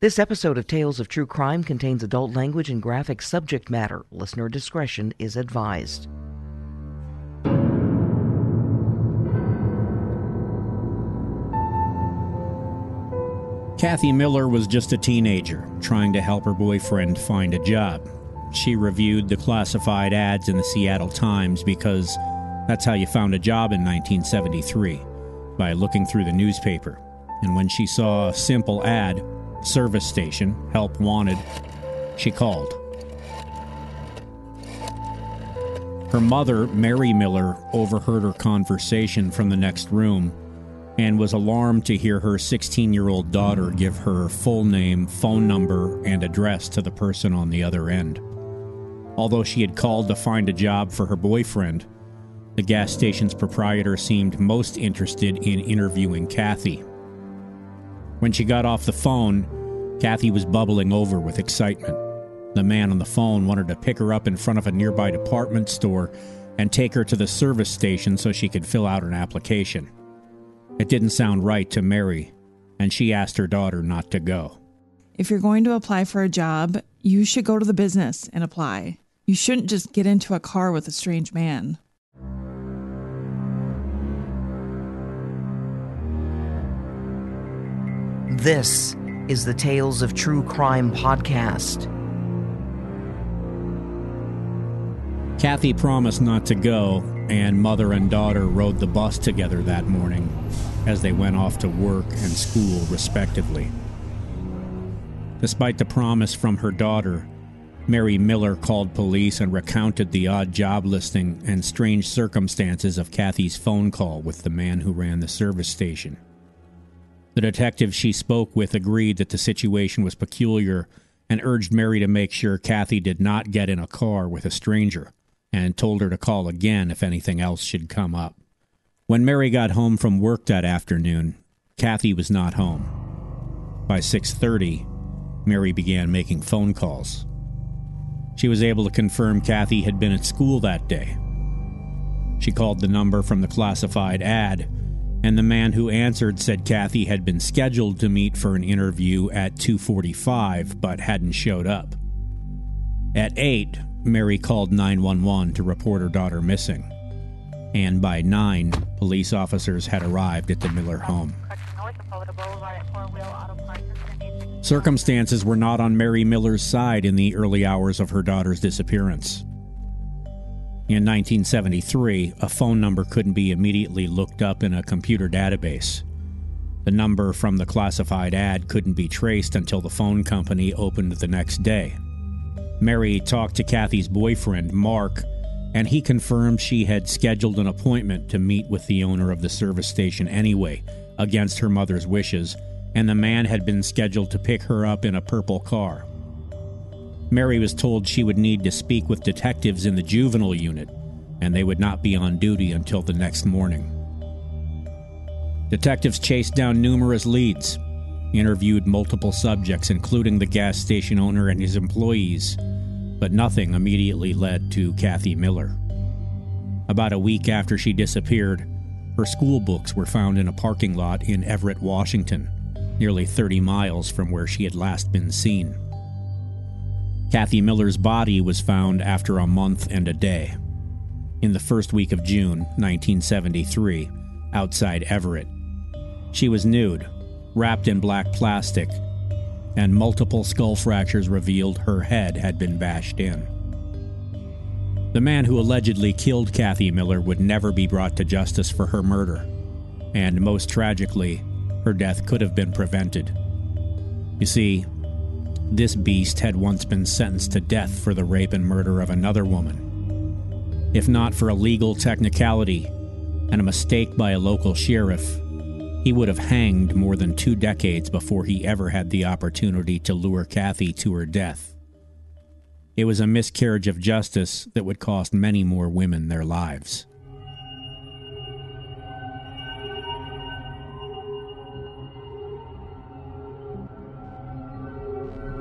This episode of Tales of True Crime contains adult language and graphic subject matter. Listener discretion is advised. Kathy Miller was just a teenager, trying to help her boyfriend find a job. She reviewed the classified ads in the Seattle Times because that's how you found a job in 1973, by looking through the newspaper. And when she saw a simple ad, service station, help wanted, she called. Her mother, Mary Miller, overheard her conversation from the next room and was alarmed to hear her 16-year-old daughter give her full name, phone number, and address to the person on the other end. Although she had called to find a job for her boyfriend, the gas station's proprietor seemed most interested in interviewing Kathy. When she got off the phone, Kathy was bubbling over with excitement. The man on the phone wanted to pick her up in front of a nearby department store and take her to the service station so she could fill out an application. It didn't sound right to Mary, and she asked her daughter not to go. If you're going to apply for a job, you should go to the business and apply. You shouldn't just get into a car with a strange man. This is the Tales of True Crime podcast. Kathy promised not to go, and mother and daughter rode the bus together that morning as they went off to work and school, respectively. Despite the promise from her daughter, Mary Miller called police and recounted the odd job listing and strange circumstances of Kathy's phone call with the man who ran the service station. The detective she spoke with agreed that the situation was peculiar and urged Mary to make sure Kathy did not get in a car with a stranger, and told her to call again if anything else should come up. When Mary got home from work that afternoon, Kathy was not home. By 6:30, Mary began making phone calls. She was able to confirm Kathy had been at school that day. She called the number from the classified ad, and the man who answered said Kathy had been scheduled to meet for an interview at 2:45 but hadn't showed up. At 8, Mary called 911 to report her daughter missing, and by 9, police officers had arrived at the Miller home. Circumstances were not on Mary Miller's side in the early hours of her daughter's disappearance. In 1973, a phone number couldn't be immediately looked up in a computer database. The number from the classified ad couldn't be traced until the phone company opened the next day. Mary talked to Kathy's boyfriend, Mark, and he confirmed she had scheduled an appointment to meet with the owner of the service station anyway, against her mother's wishes, and the man had been scheduled to pick her up in a purple car. Mary was told she would need to speak with detectives in the juvenile unit, and they would not be on duty until the next morning. Detectives chased down numerous leads, interviewed multiple subjects, including the gas station owner and his employees, but nothing immediately led to Kathy Miller. About a week after she disappeared, her school books were found in a parking lot in Everett, Washington, nearly 30 miles from where she had last been seen. Kathy Miller's body was found after a month and a day, in the first week of June 1973, outside Everett. She was nude, wrapped in black plastic, and multiple skull fractures revealed her head had been bashed in. The man who allegedly killed Kathy Miller would never be brought to justice for her murder, and most tragically, her death could have been prevented. You see, this beast had once been sentenced to death for the rape and murder of another woman. If not for a legal technicality and a mistake by a local sheriff, he would have hanged more than 2 decades before he ever had the opportunity to lure Kathy to her death. It was a miscarriage of justice that would cost many more women their lives.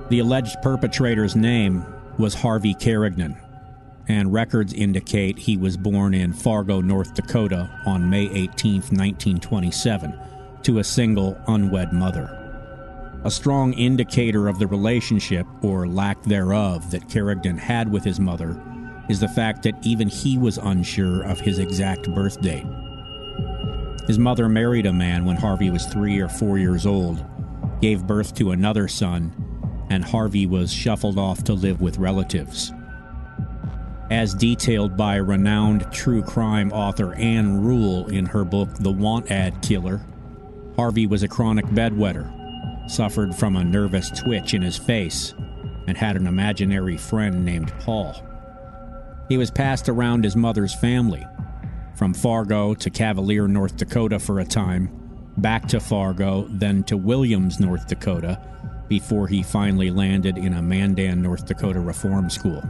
The alleged perpetrator's name was Harvey Carignan, and records indicate he was born in Fargo, North Dakota on May 18, 1927, to a single, unwed mother. A strong indicator of the relationship, or lack thereof, that Carignan had with his mother is the fact that even he was unsure of his exact birth date. His mother married a man when Harvey was 3 or 4 years old, gave birth to another son, and Harvey was shuffled off to live with relatives. As detailed by renowned true crime author Anne Rule in her book The Want Ad Killer, Harvey was a chronic bedwetter, suffered from a nervous twitch in his face, and had an imaginary friend named Paul. He was passed around his mother's family, from Fargo to Cavalier, North Dakota for a time, back to Fargo, then to Williams, North Dakota, before he finally landed in a Mandan, North Dakota reform school.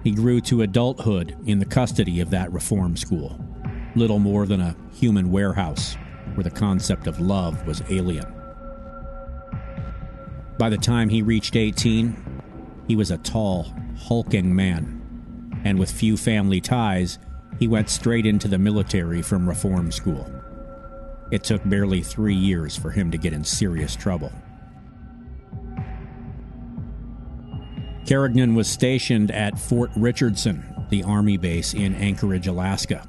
He grew to adulthood in the custody of that reform school, little more than a human warehouse where the concept of love was alien. By the time he reached 18, he was a tall, hulking man, and with few family ties, he went straight into the military from reform school. It took barely 3 years for him to get in serious trouble. Carignan was stationed at Fort Richardson, the Army base in Anchorage, Alaska.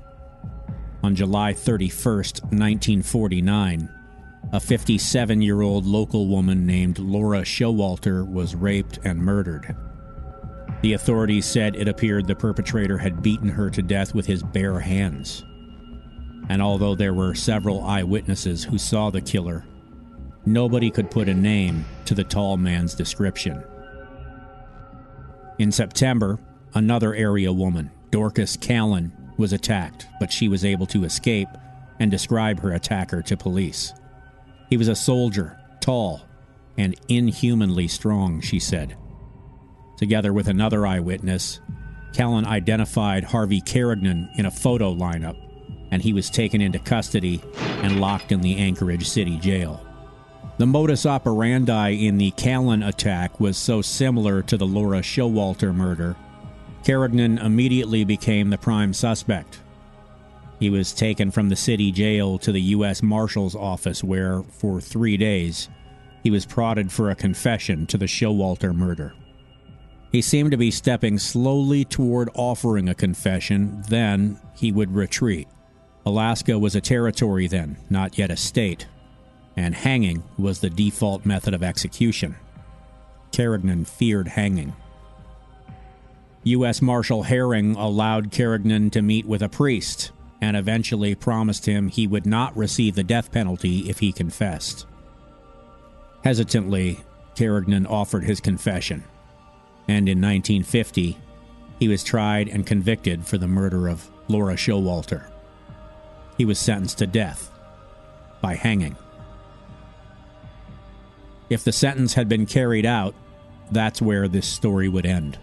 On July 31st, 1949, a 57-year-old local woman named Laura Showalter was raped and murdered. The authorities said it appeared the perpetrator had beaten her to death with his bare hands. And although there were several eyewitnesses who saw the killer, nobody could put a name to the tall man's description. In September, another area woman, Dorcas Callan, was attacked, but she was able to escape and describe her attacker to police. He was a soldier, tall, and inhumanly strong, she said. Together with another eyewitness, Callan identified Harvey Carignan in a photo lineup, and he was taken into custody and locked in the Anchorage City Jail. The modus operandi in the Callan attack was so similar to the Laura Showalter murder, Carignan immediately became the prime suspect. He was taken from the city jail to the U.S. Marshal's office where, for 3 days, he was prodded for a confession to the Showalter murder. He seemed to be stepping slowly toward offering a confession, then he would retreat. Alaska was a territory then, not yet a state, and hanging was the default method of execution. Carignan feared hanging. U.S. Marshal Herring allowed Carignan to meet with a priest and eventually promised him he would not receive the death penalty if he confessed. Hesitantly, Carignan offered his confession, and in 1950, he was tried and convicted for the murder of Laura Showalter. He was sentenced to death by hanging. If the sentence had been carried out, that's where this story would end.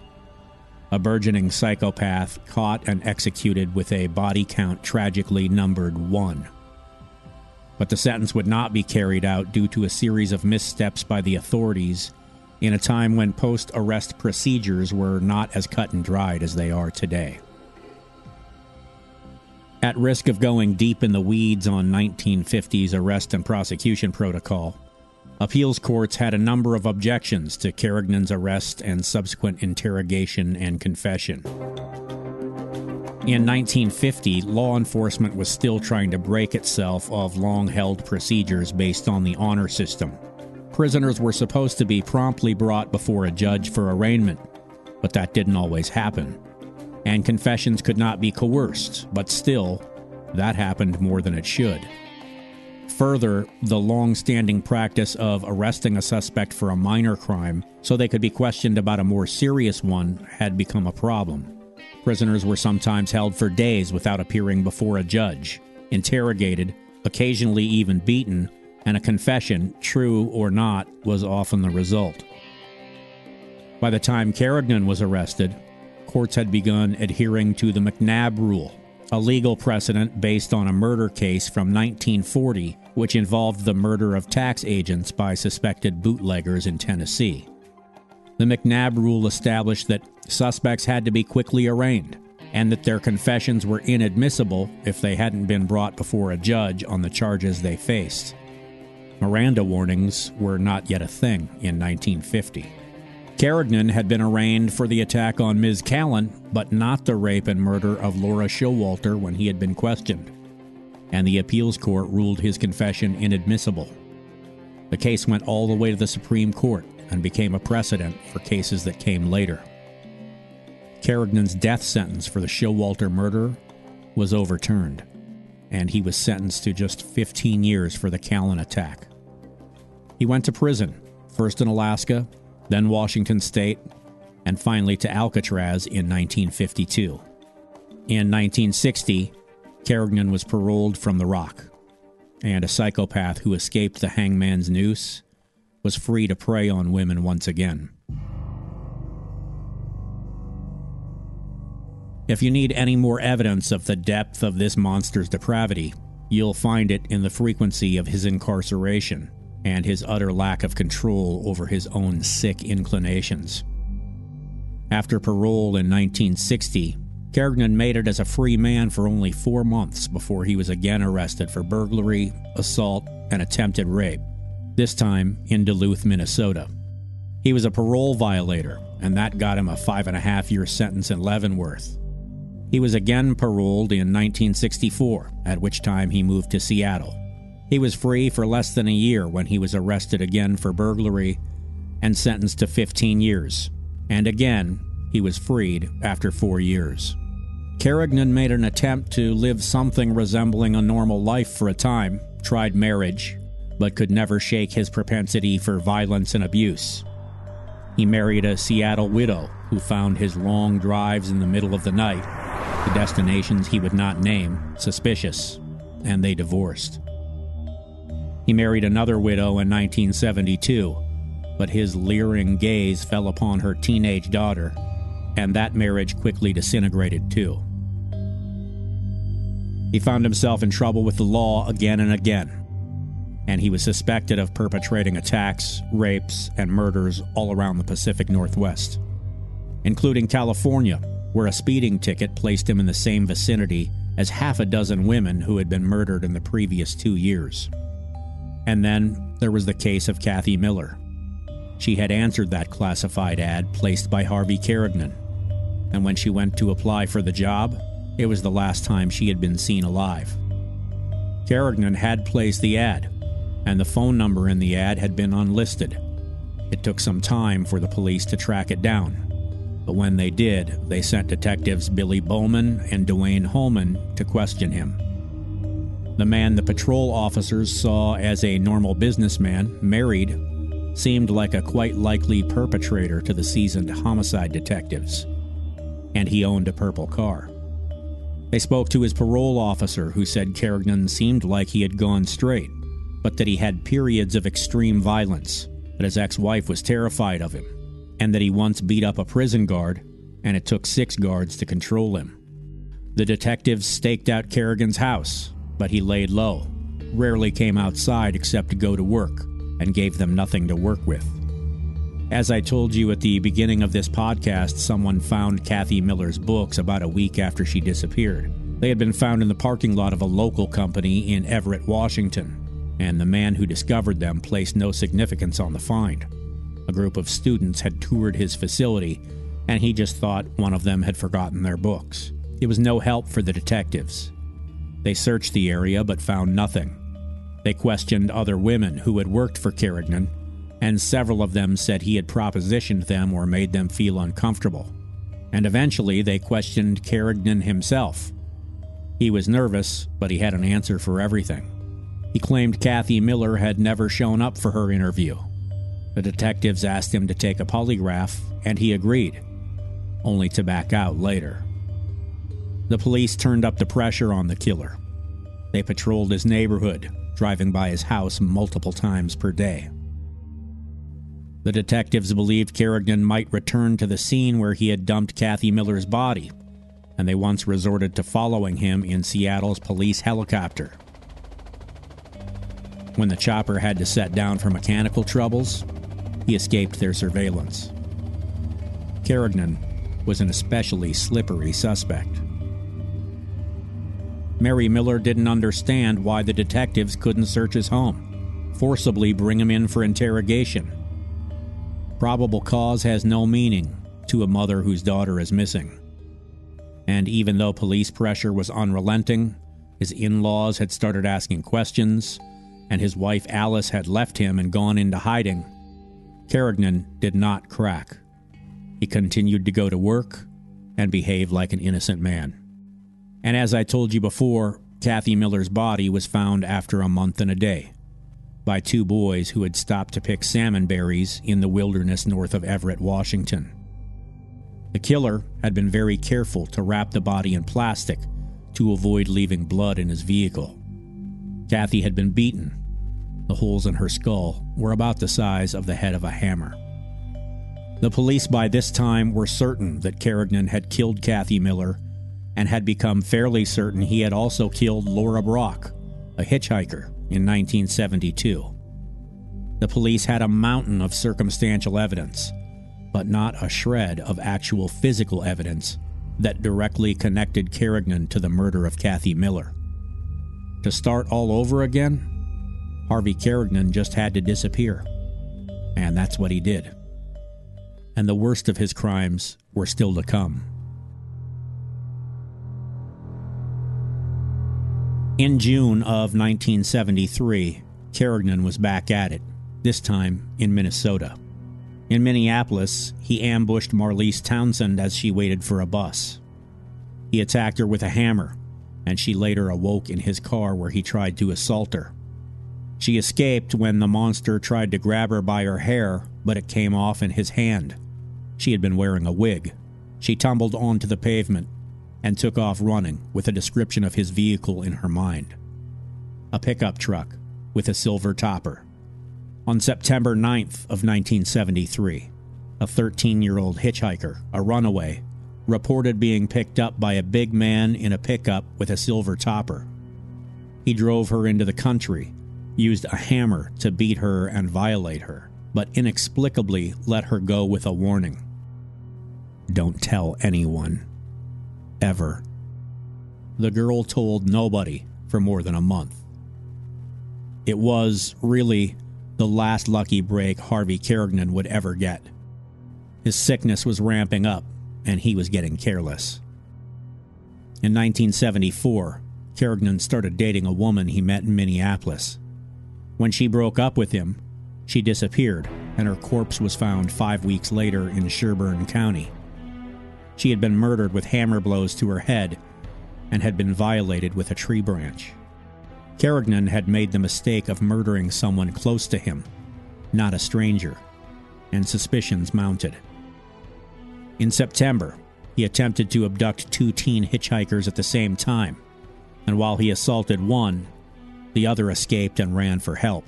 A burgeoning psychopath caught and executed with a body count tragically numbered 1. But the sentence would not be carried out due to a series of missteps by the authorities in a time when post-arrest procedures were not as cut and dried as they are today. At risk of going deep in the weeds on 1950s arrest and prosecution protocol, appeals courts had a number of objections to Carignan's arrest and subsequent interrogation and confession. In 1950, law enforcement was still trying to break itself of long-held procedures based on the honor system. Prisoners were supposed to be promptly brought before a judge for arraignment, but that didn't always happen. And confessions could not be coerced, but still, that happened more than it should. Further, the long-standing practice of arresting a suspect for a minor crime so they could be questioned about a more serious one had become a problem. Prisoners were sometimes held for days without appearing before a judge, interrogated, occasionally even beaten, and a confession, true or not, was often the result. By the time Carignan was arrested, courts had begun adhering to the McNabb Rule, a legal precedent based on a murder case from 1940, which involved the murder of tax agents by suspected bootleggers in Tennessee. The McNabb Rule established that suspects had to be quickly arraigned, and that their confessions were inadmissible if they hadn't been brought before a judge on the charges they faced. Miranda warnings were not yet a thing in 1950. Carignan had been arraigned for the attack on Ms. Callan, but not the rape and murder of Laura Showalter when he had been questioned, and the appeals court ruled his confession inadmissible. The case went all the way to the Supreme Court and became a precedent for cases that came later. Carignan's death sentence for the Showalter murder was overturned, and he was sentenced to just 15 years for the Callan attack. He went to prison, first in Alaska, then Washington State, and finally to Alcatraz in 1952. In 1960, Carignan was paroled from the Rock, and a psychopath who escaped the hangman's noose was free to prey on women once again. If you need any more evidence of the depth of this monster's depravity, you'll find it in the frequency of his incarceration and his utter lack of control over his own sick inclinations. After parole in 1960, Carignan made it as a free man for only 4 months before he was again arrested for burglary, assault, and attempted rape, this time in Duluth, Minnesota. He was a parole violator, and that got him a 5.5-year sentence in Leavenworth. He was again paroled in 1964, at which time he moved to Seattle. He was free for less than a year when he was arrested again for burglary and sentenced to 15 years. And again, he was freed after 4 years. Carignan made an attempt to live something resembling a normal life for a time, tried marriage, but could never shake his propensity for violence and abuse. He married a Seattle widow who found his long drives in the middle of the night, the destinations he would not name, suspicious, and they divorced. He married another widow in 1972, but his leering gaze fell upon her teenage daughter, and that marriage quickly disintegrated too. He found himself in trouble with the law again and again, and he was suspected of perpetrating attacks, rapes, and murders all around the Pacific Northwest, including California, where a speeding ticket placed him in the same vicinity as 6 women who had been murdered in the previous 2 years. And then there was the case of Kathy Miller. She had answered that classified ad placed by Harvey Carignan, and when she went to apply for the job, it was the last time she had been seen alive. Carignan had placed the ad, and the phone number in the ad had been unlisted. It took some time for the police to track it down, but when they did, they sent detectives Billy Bowman and Dwayne Holman to question him. The man the patrol officers saw as a normal businessman, married, seemed like a quite likely perpetrator to the seasoned homicide detectives, and he owned a purple car. They spoke to his parole officer, who said Carignan seemed like he had gone straight, but that he had periods of extreme violence, that his ex-wife was terrified of him, and that he once beat up a prison guard, and it took 6 guards to control him. The detectives staked out Carignan's house, but he laid low, rarely came outside except to go to work, and gave them nothing to work with. As I told you at the beginning of this podcast, someone found Kathy Miller's books about a week after she disappeared. They had been found in the parking lot of a local company in Everett, Washington, and the man who discovered them placed no significance on the find. A group of students had toured his facility, and he just thought one of them had forgotten their books. It was no help for the detectives. They searched the area but found nothing. They questioned other women who had worked for Carignan, and several of them said he had propositioned them or made them feel uncomfortable. And eventually they questioned Carignan himself. He was nervous, but he had an answer for everything. He claimed Kathy Miller had never shown up for her interview. The detectives asked him to take a polygraph, and he agreed, only to back out later. The police turned up the pressure on the killer. They patrolled his neighborhood, driving by his house multiple times per day. The detectives believed Carignan might return to the scene where he had dumped Kathy Miller's body, and they once resorted to following him in Seattle's police helicopter. When the chopper had to set down for mechanical troubles, he escaped their surveillance. Carignan was an especially slippery suspect. Mary Miller didn't understand why the detectives couldn't search his home. forcibly bring him in for interrogation. Probable cause has no meaning to a mother whose daughter is missing. And even though police pressure was unrelenting, his in-laws had started asking questions, and his wife Alice had left him and gone into hiding, Carignan did not crack. He continued to go to work and behave like an innocent man. And as I told you before, Kathy Miller's body was found after a month and a day by two boys who had stopped to pick salmon berries in the wilderness north of Everett, Washington. The killer had been very careful to wrap the body in plastic to avoid leaving blood in his vehicle. Kathy had been beaten. The holes in her skull were about the size of the head of a hammer. The police by this time were certain that Carignan had killed Kathy Miller and had become fairly certain he had also killed Laura Brock, a hitchhiker, in 1972. The police had a mountain of circumstantial evidence, but not a shred of actual physical evidence that directly connected Carignan to the murder of Kathy Miller. To start all over again, Harvey Carignan just had to disappear. And that's what he did. And the worst of his crimes were still to come. In June of 1973, Carignan was back at it, this time in Minnesota. In Minneapolis, he ambushed Marlise Townsend as she waited for a bus. He attacked her with a hammer, and she later awoke in his car where he tried to assault her. She escaped when the monster tried to grab her by her hair, but it came off in his hand. She had been wearing a wig. She tumbled onto the pavement and took off running with a description of his vehicle in her mind. A pickup truck with a silver topper. On September 9th of 1973, a 13-year-old hitchhiker, a runaway, reported being picked up by a big man in a pickup with a silver topper. He drove her into the country, used a hammer to beat her and violate her, but inexplicably let her go with a warning. Don't tell anyone. Ever. The girl told nobody for more than a month. It was, really, the last lucky break Harvey Carignan would ever get. His sickness was ramping up, and he was getting careless. In 1974, Carignan started dating a woman he met in Minneapolis. When she broke up with him, she disappeared, and her corpse was found 5 weeks later in Sherburne County. She had been murdered with hammer blows to her head and had been violated with a tree branch. Carignan had made the mistake of murdering someone close to him, not a stranger, and suspicions mounted. In September, he attempted to abduct 2 teen hitchhikers at the same time, and while he assaulted one, the other escaped and ran for help.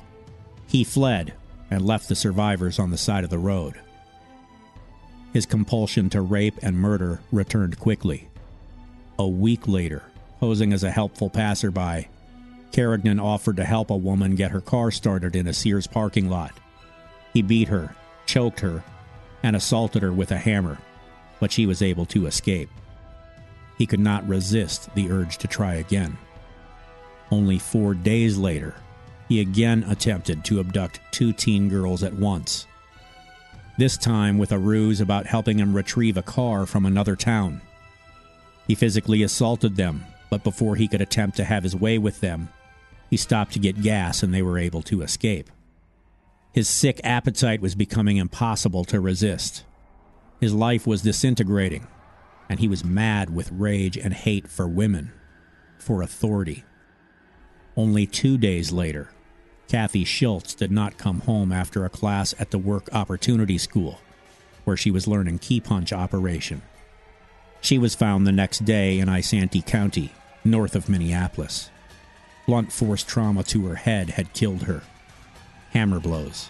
He fled and left the survivors on the side of the road. His compulsion to rape and murder returned quickly. A week later, posing as a helpful passerby, Carignan offered to help a woman get her car started in a Sears parking lot. He beat her, choked her, and assaulted her with a hammer, but she was able to escape. He could not resist the urge to try again. Only 4 days later, he again attempted to abduct 2 teen girls at once. This time with a ruse about helping him retrieve a car from another town. He physically assaulted them, but before he could attempt to have his way with them, he stopped to get gas and they were able to escape. His sick appetite was becoming impossible to resist. His life was disintegrating, and he was mad with rage and hate for women, for authority. Only 2 days later, Kathy Schultz did not come home after a class at the Work Opportunity School, where she was learning key punch operation. She was found the next day in Isanti County, north of Minneapolis. Blunt force trauma to her head had killed her. Hammer blows.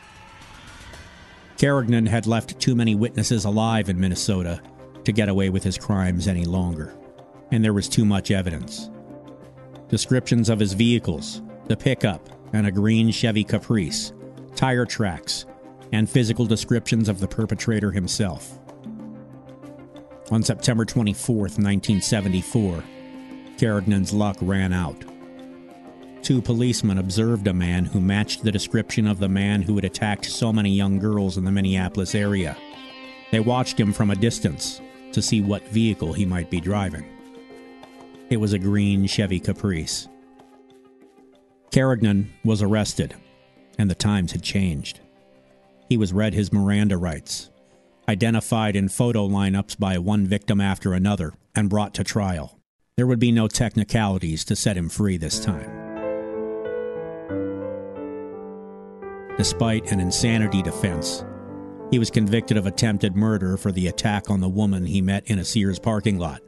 Carignan had left too many witnesses alive in Minnesota to get away with his crimes any longer, and there was too much evidence. Descriptions of his vehicles, the pickup, and a green Chevy Caprice, tire tracks, and physical descriptions of the perpetrator himself. On September 24, 1974, Carignan's luck ran out. 2 policemen observed a man who matched the description of the man who had attacked so many young girls in the Minneapolis area. They watched him from a distance to see what vehicle he might be driving. It was a green Chevy Caprice. Carignan was arrested, and the times had changed. He was read his Miranda rights, identified in photo lineups by one victim after another, and brought to trial. There would be no technicalities to set him free this time. Despite an insanity defense, he was convicted of attempted murder for the attack on the woman he met in a Sears parking lot,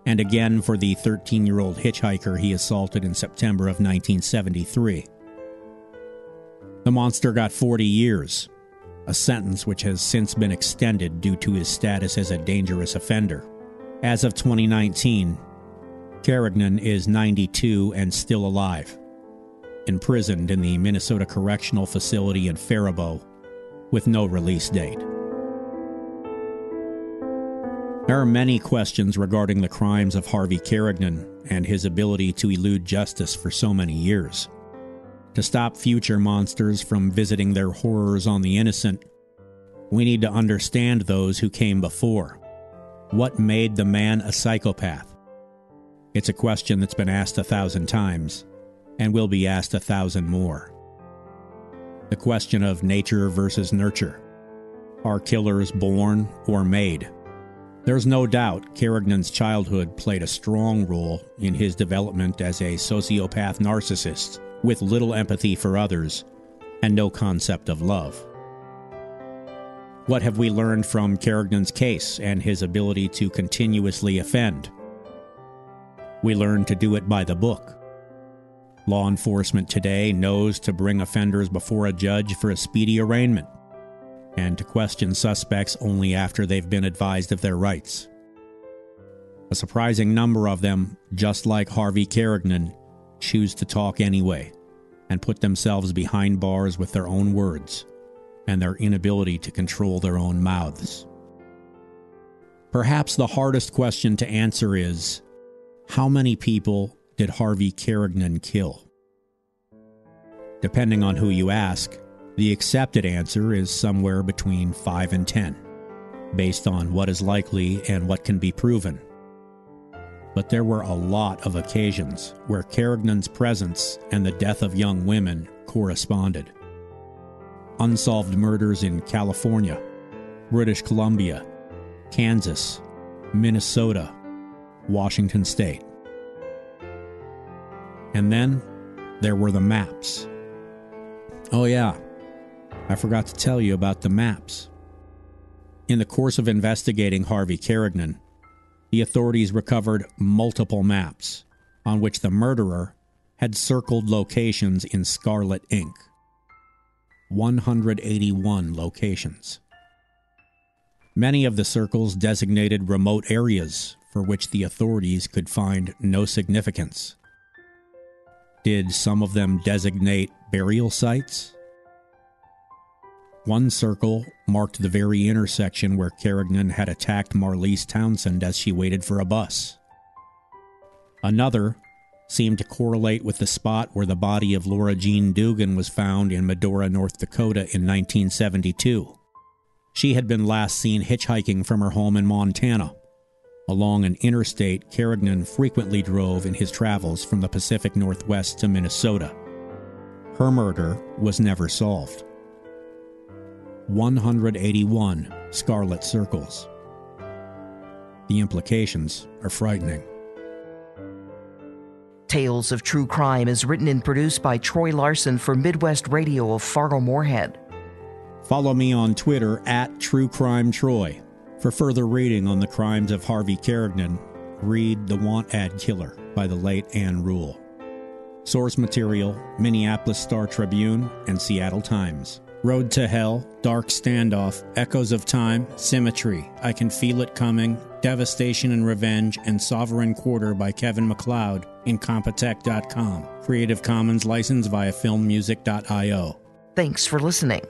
and again for the 13-year-old hitchhiker he assaulted in September of 1973. The monster got 40 years, a sentence which has since been extended due to his status as a dangerous offender. As of 2019, Carignan is 92 and still alive, imprisoned in the Minnesota Correctional Facility in Faribault, with no release date. There are many questions regarding the crimes of Harvey Carignan and his ability to elude justice for so many years. To stop future monsters from visiting their horrors on the innocent, we need to understand those who came before. What made the man a psychopath? It's a question that's been asked 1,000 times, and will be asked 1,000 more. The question of nature versus nurture. Are killers born or made? There's no doubt Carignan's childhood played a strong role in his development as a sociopath narcissist with little empathy for others and no concept of love. What have we learned from Carignan's case and his ability to continuously offend? We learned to do it by the book. Law enforcement today knows to bring offenders before a judge for a speedy arraignment, and to question suspects only after they've been advised of their rights. A surprising number of them, just like Harvey Carignan, choose to talk anyway, and put themselves behind bars with their own words, and their inability to control their own mouths. Perhaps the hardest question to answer is, how many people did Harvey Carignan kill? Depending on who you ask, the accepted answer is somewhere between 5 and 10, based on what is likely and what can be proven. But there were a lot of occasions where Carignan's presence and the death of young women corresponded. Unsolved murders in California, British Columbia, Kansas, Minnesota, Washington State. And then there were the maps. Oh yeah, I forgot to tell you about the maps. In the course of investigating Harvey Carignan, the authorities recovered multiple maps on which the murderer had circled locations in scarlet ink. 181 locations. Many of the circles designated remote areas for which the authorities could find no significance. Did some of them designate burial sites? One circle marked the very intersection where Carignan had attacked Marlise Townsend as she waited for a bus. Another seemed to correlate with the spot where the body of Laura Jean Dugan was found in Medora, North Dakota in 1972. She had been last seen hitchhiking from her home in Montana, along an interstate Carignan frequently drove in his travels from the Pacific Northwest to Minnesota. Her murder was never solved. 181 scarlet circles. The implications are frightening. Tales of True Crime is written and produced by Troy Larson for Midwest Radio of Fargo-Moorhead. Follow me on Twitter @TrueCrimeTroy. For further reading on the crimes of Harvey Carignan, read The Want Ad Killer by the late Ann Rule. Source material, Minneapolis Star-Tribune and Seattle Times. Road to Hell, Dark Standoff, Echoes of Time, Symmetry, I Can Feel It Coming, Devastation and Revenge, and Sovereign Quarter by Kevin MacLeod, Incompetech.com. Creative Commons license via filmmusic.io. Thanks for listening.